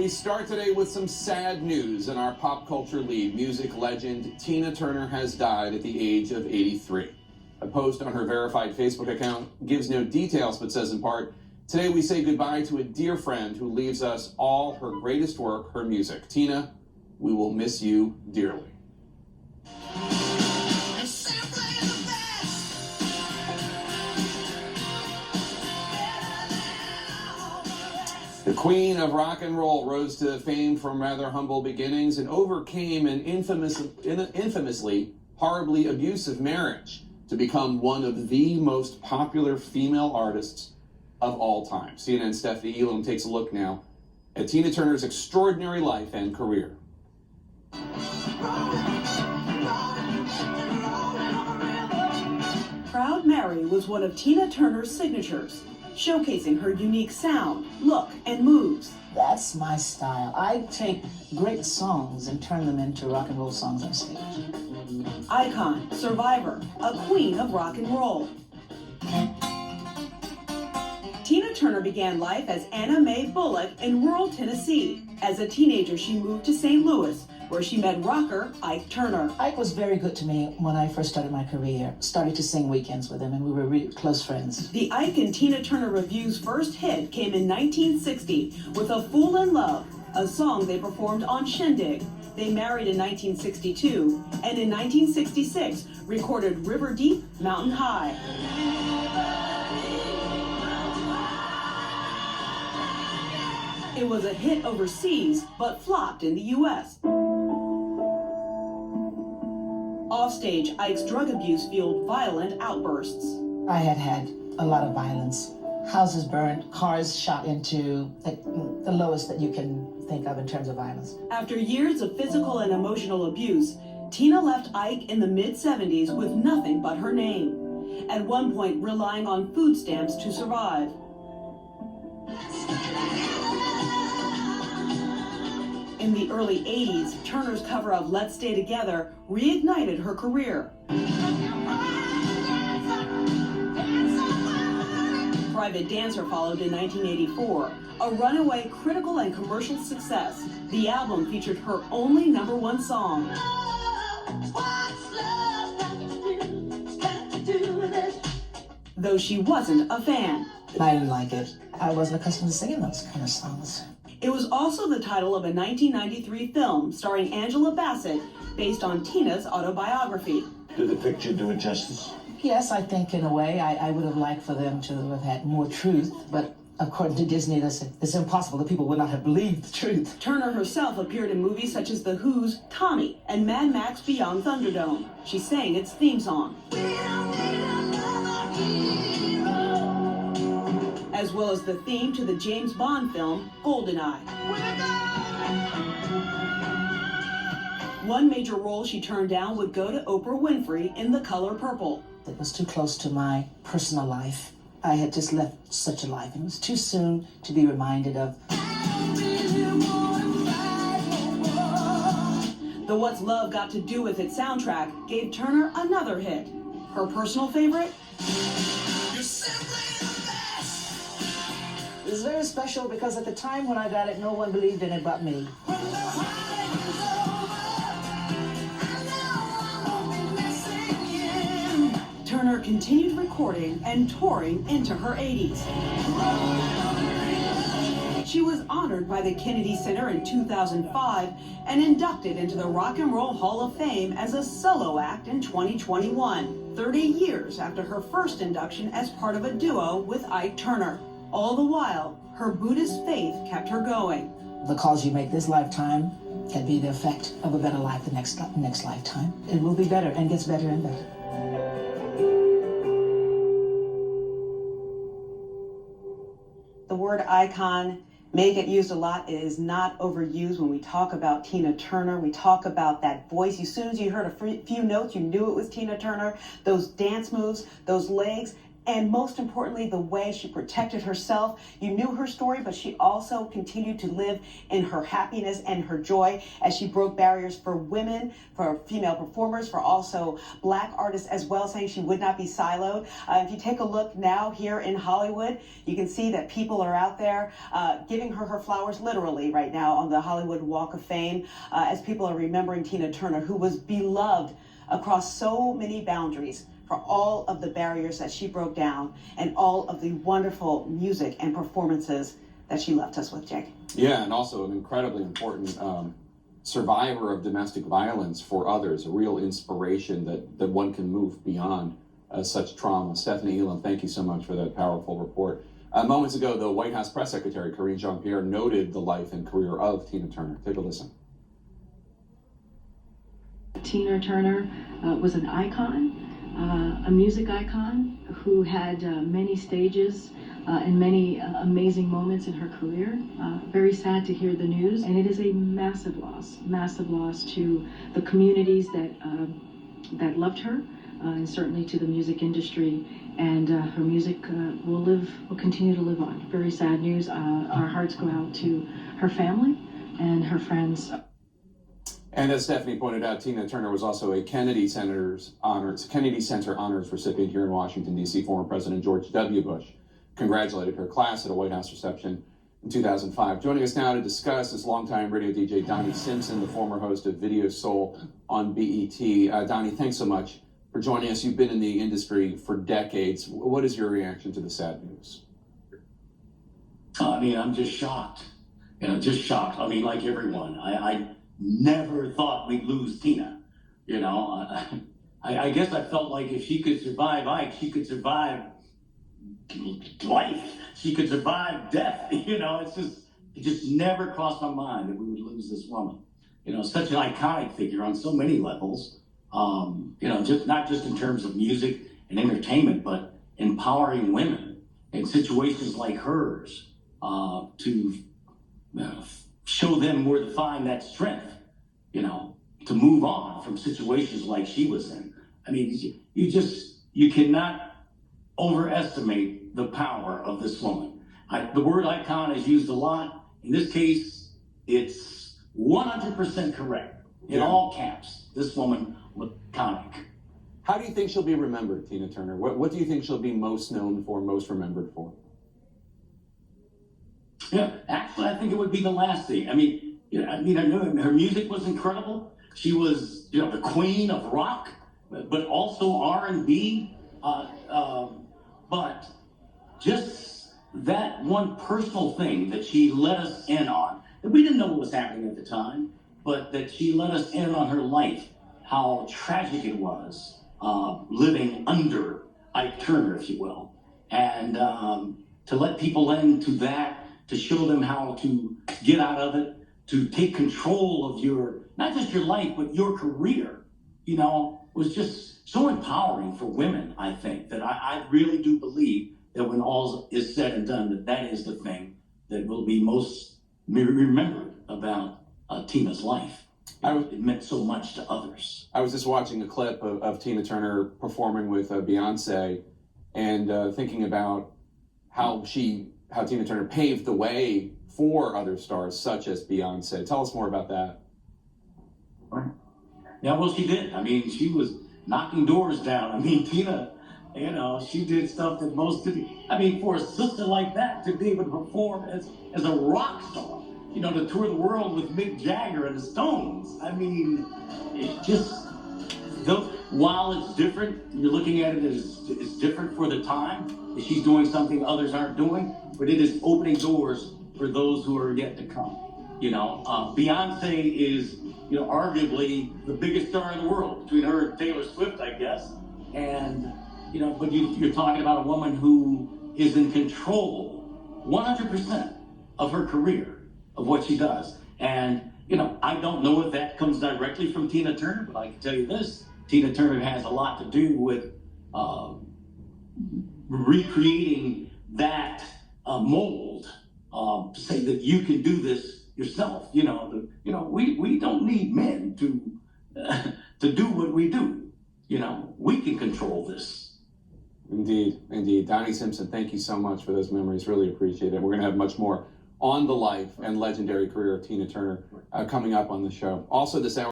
We start today with some sad news in our pop culture lead. Music legend Tina Turner has died at the age of 83. A post on her verified Facebook account gives no details, but says in part, "Today we say goodbye to a dear friend who leaves us all her greatest work, her music. Tina, we will miss you dearly." The queen of rock and roll rose to fame from rather humble beginnings and overcame an infamously horribly abusive marriage to become one of the most popular female artists of all time. CNN's Stephanie Elam takes a look now at Tina Turner's extraordinary life and career. Proud Mary was one of Tina Turner's signatures, showcasing her unique sound, look, and moves. That's my style. I take great songs and turn them into rock and roll songs on stage. Icon, survivor, a queen of rock and roll. Tina Turner began life as Anna Mae Bullock in rural Tennessee. As a teenager, she moved to St. Louis, where she met rocker Ike Turner. Ike was very good to me when I first started my career. Started to sing weekends with him, and we were really close friends. The Ike and Tina Turner Revue's first hit came in 1960 with A Fool in Love, a song they performed on Shindig. They married in 1962, and in 1966 recorded River Deep, Mountain High. It was a hit overseas, but flopped in the U.S. Offstage, Ike's drug abuse fueled violent outbursts. I had a lot of violence. Houses burned, cars shot into, the lowest that you can think of in terms of violence. After years of physical and emotional abuse, Tina left Ike in the mid-70s with nothing but her name, at one point relying on food stamps to survive. In the early 80s, Turner's cover of Let's Stay Together reignited her career. Private Dancer followed in 1984, a runaway critical and commercial success. The album featured her only #1 song. Though she wasn't a fan. I didn't like it. I wasn't accustomed to singing those kind of songs. It was also the title of a 1993 film starring Angela Bassett, based on Tina's autobiography. Did the picture do it justice? Yes, I think in a way I would have liked for them to have had more truth, but according to Disney, it's impossible. The people would not have believed the truth. Turner herself appeared in movies such as The Who's Tommy and Mad Max Beyond Thunderdome. She sang its theme song. As well as the theme to the James Bond film, GoldenEye. One major role she turned down would go to Oprah Winfrey in The Color Purple. It was too close to my personal life. I had just left such a life, and it was too soon to be reminded of. The What's Love Got to Do With It soundtrack gave Turner another hit. Her personal favorite? It's very special because at the time when I got it, no one believed in it but me. Turner continued recording and touring into her 80s. She was honored by the Kennedy Center in 2005 and inducted into the Rock and Roll Hall of Fame as a solo act in 2021, 30 years after her first induction as part of a duo with Ike Turner. All the while, her Buddhist faith kept her going. The calls you make this lifetime can be the effect of a better life the next lifetime. It will be better and gets better and better. The word icon may get used a lot. It is not overused when we talk about Tina Turner. We talk about that voice. As soon as you heard a few notes, you knew it was Tina Turner. Those dance moves, those legs, and most importantly, the way she protected herself. You knew her story, but she also continued to live in her happiness and her joy as she broke barriers for women, for female performers, for also Black artists as well, saying she would not be siloed. If you take a look now here in Hollywood, you can see that people are out there giving her flowers literally right now on the Hollywood Walk of Fame as people are remembering Tina Turner, who was beloved across so many boundaries for all of the barriers that she broke down and all of the wonderful music and performances that she left us with, Jake. Yeah, and also an incredibly important survivor of domestic violence for others, a real inspiration that one can move beyond such trauma. Stephanie Elam, thank you so much for that powerful report. Moments ago, the White House Press Secretary, Karine Jean-Pierre, noted the life and career of Tina Turner. Take a listen. Tina Turner was an icon, a music icon who had many stages and many amazing moments in her career. Very sad to hear the news, and it is a massive loss to the communities that loved her, and certainly to the music industry. And her music will continue to live on. Very sad news. Our hearts go out to her family and her friends. And as Stephanie pointed out, Tina Turner was also a Kennedy Center honors recipient here in Washington, D.C. Former President George W. Bush congratulated her class at a White House reception in 2005. Joining us now to discuss is longtime radio DJ Donnie Simpson, the former host of Video Soul on BET. Donnie, thanks so much for joining us. You've been in the industry for decades. What is your reaction to the sad news? I mean, I'm just shocked. Just shocked. I mean, like everyone, I never thought we'd lose Tina. I guess I felt like if she could survive Ike, she could survive life. She could survive death. It just never crossed my mind that we would lose this woman. Such an iconic figure on so many levels. Just not just in terms of music and entertainment, but empowering women in situations like hers to show them where to find that strength, to move on from situations like she was in. I mean, you cannot overestimate the power of this woman. The word icon is used a lot. In this case, it's 100% correct. In all caps, this woman was iconic. How do you think she'll be remembered, Tina Turner? What do you think she'll be most known for, most remembered for? Yeah, actually, I think it would be the last thing. I know her music was incredible. She was, the queen of rock, but also R&B. But just that one personal thing that she let us in on, that we didn't know what was happening at the time, but that she let us in on her life, how tragic it was living under Ike Turner, if you will. And to let people into that, to show them how to get out of it, to take control of not just your life, but your career, was just so empowering for women, I think, that I really do believe that when all is said and done, that is the thing that will be most remembered about Tina's life. It meant so much to others. I was just watching a clip of Tina Turner performing with Beyonce and thinking about how Tina Turner paved the way for other stars such as Beyonce. Tell us more about that. Right. Yeah, well, she did. I mean, she was knocking doors down. I mean, Tina, she did stuff that most didn't. I mean, for a sister like that to be able to perform as a rock star, to tour the world with Mick Jagger and the Stones. I mean, it just, while it's different, you're looking at it as it's different for the time. She's doing something others aren't doing, but it is opening doors for those who are yet to come. Beyonce is, arguably the biggest star in the world between her and Taylor Swift, I guess. And, but you're talking about a woman who is in control 100% of her career, of what she does. And, I don't know if that comes directly from Tina Turner, but I can tell you this, Tina Turner has a lot to do with recreating that mold to say that you can do this yourself. We don't need men to do what we do. We can control this. Indeed, indeed. Donnie Simpson, thank you so much for those memories. Really appreciate it. We're going to have much more on the life and legendary career of Tina Turner coming up on the show. Also this hour.